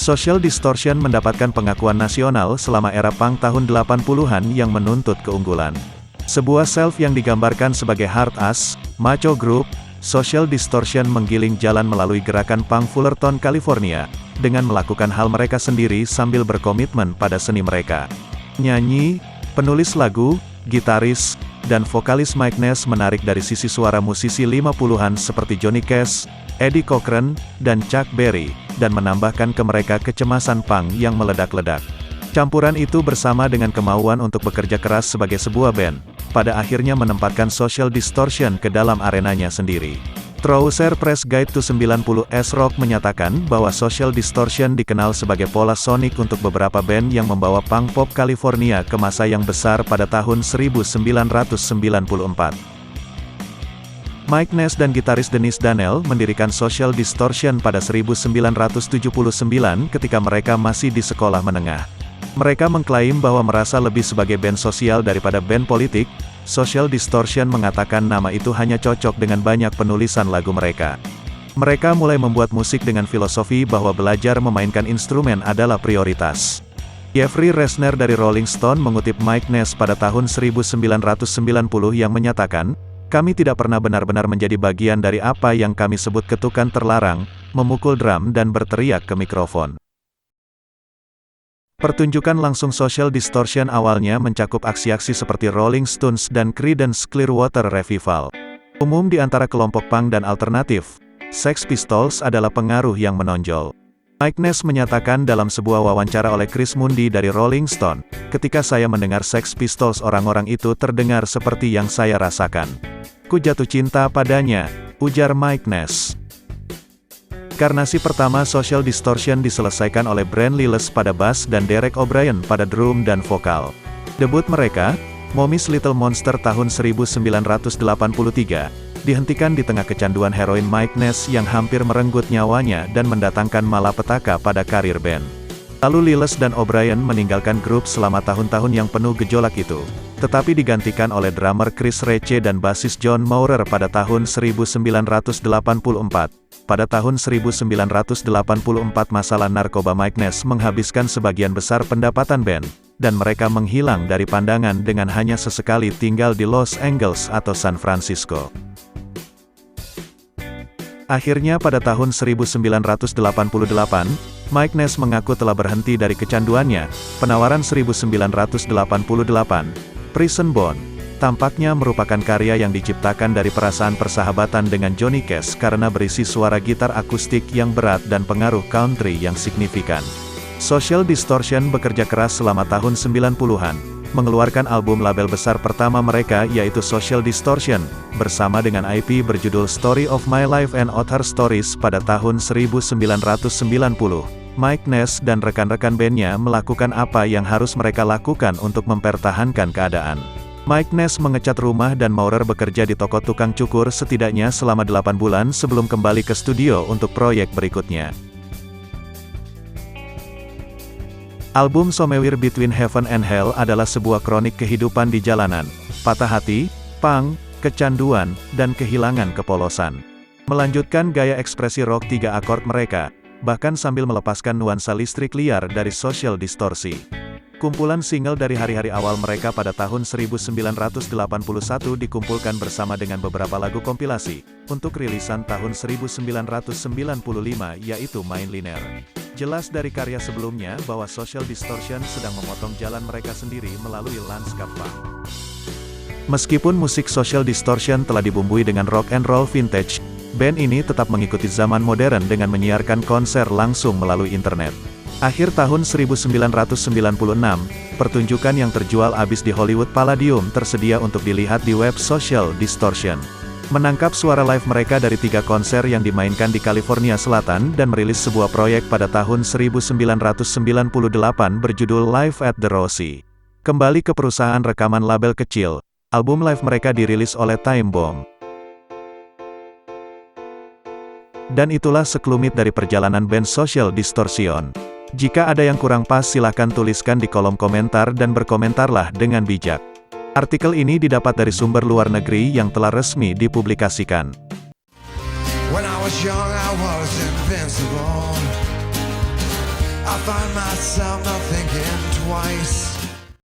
Social Distortion mendapatkan pengakuan nasional selama era punk tahun 80-an yang menuntut keunggulan. Sebuah self yang digambarkan sebagai hard ass, macho group, Social Distortion menggiling jalan melalui gerakan punk Fullerton, California, dengan melakukan hal mereka sendiri sambil berkomitmen pada seni mereka. Nyanyi, penulis lagu, gitaris, dan vokalis Mike Ness menarik dari sisi suara musisi 50-an seperti Johnny Cash, Eddie Cochran, dan Chuck Berry, dan menambahkan ke mereka kecemasan punk yang meledak-ledak. Campuran itu bersama dengan kemauan untuk bekerja keras sebagai sebuah band, pada akhirnya menempatkan Social Distortion ke dalam arenanya sendiri. Trouser Press Guide to 90s Rock menyatakan bahwa Social Distortion dikenal sebagai pola sonik untuk beberapa band yang membawa punk pop California ke masa yang besar pada tahun 1994. Mike Ness dan gitaris Dennis Danell mendirikan Social Distortion pada 1979 ketika mereka masih di sekolah menengah. Mereka mengklaim bahwa merasa lebih sebagai band sosial daripada band politik. Social Distortion mengatakan nama itu hanya cocok dengan banyak penulisan lagu mereka. Mereka mulai membuat musik dengan filosofi bahwa belajar memainkan instrumen adalah prioritas. Jeffrey Resner dari Rolling Stone mengutip Mike Ness pada tahun 1990 yang menyatakan, "Kami tidak pernah benar-benar menjadi bagian dari apa yang kami sebut ketukan terlarang, memukul drum dan berteriak ke mikrofon." Pertunjukan langsung Social Distortion awalnya mencakup aksi-aksi seperti Rolling Stones dan Creedence Clearwater Revival. Umum di antara kelompok punk dan alternatif, Sex Pistols adalah pengaruh yang menonjol. Mike Ness menyatakan dalam sebuah wawancara oleh Chris Mundy dari Rolling Stone, "Ketika saya mendengar Sex Pistols orang-orang itu terdengar seperti yang saya rasakan. Ku jatuh cinta padanya," ujar Mike Ness. Inkarnasi pertama Social Distortion diselesaikan oleh Brent Lilles pada bass dan Derek O'Brien pada drum dan vokal. Debut mereka, Mommy's Little Monster tahun 1983, dihentikan di tengah kecanduan heroin Mike Ness yang hampir merenggut nyawanya dan mendatangkan malapetaka pada karir band. Lalu Lilles dan O'Brien meninggalkan grup selama tahun-tahun yang penuh gejolak itu, tetapi digantikan oleh drummer Chris Recce dan bassis John Maurer pada tahun 1984. Pada tahun 1984 masalah narkoba Mike Ness menghabiskan sebagian besar pendapatan band, dan mereka menghilang dari pandangan dengan hanya sesekali tinggal di Los Angeles atau San Francisco. Akhirnya pada tahun 1988, Mike Ness mengaku telah berhenti dari kecanduannya. Penawaran 1988, Prison Bond, tampaknya merupakan karya yang diciptakan dari perasaan persahabatan dengan Johnny Cash karena berisi suara gitar akustik yang berat dan pengaruh country yang signifikan. Social Distortion bekerja keras selama tahun 90-an, mengeluarkan album label besar pertama mereka yaitu Social Distortion, bersama dengan IP berjudul Story of My Life and Other Stories pada tahun 1990. Mike Ness dan rekan-rekan bandnya melakukan apa yang harus mereka lakukan untuk mempertahankan keadaan. Mike Ness mengecat rumah dan Maurer bekerja di toko tukang cukur setidaknya selama 8 bulan sebelum kembali ke studio untuk proyek berikutnya. Album Somewhere Between Heaven and Hell adalah sebuah kronik kehidupan di jalanan, patah hati, punk, kecanduan, dan kehilangan kepolosan. Melanjutkan gaya ekspresi rock 3 akord mereka, bahkan sambil melepaskan nuansa listrik liar dari Social Distortion. Kumpulan single dari hari-hari awal mereka pada tahun 1981 dikumpulkan bersama dengan beberapa lagu kompilasi, untuk rilisan tahun 1995 yaitu Main Linear. Jelas dari karya sebelumnya bahwa Social Distortion sedang memotong jalan mereka sendiri melalui lanskap punk. Meskipun musik Social Distortion telah dibumbui dengan rock and roll vintage, band ini tetap mengikuti zaman modern dengan menyiarkan konser langsung melalui internet. Akhir tahun 1996, pertunjukan yang terjual abis di Hollywood Palladium tersedia untuk dilihat di web Social Distortion. Menangkap suara live mereka dari 3 konser yang dimainkan di California Selatan dan merilis sebuah proyek pada tahun 1998 berjudul Live at the Roxy. Kembali ke perusahaan rekaman label kecil, album live mereka dirilis oleh Time Bomb. Dan itulah sekelumit dari perjalanan band Social Distortion. Jika ada yang kurang pas silahkan tuliskan di kolom komentar dan berkomentarlah dengan bijak. Artikel ini didapat dari sumber luar negeri yang telah resmi dipublikasikan. When I was young, I was invincible. I find myself not thinking twice.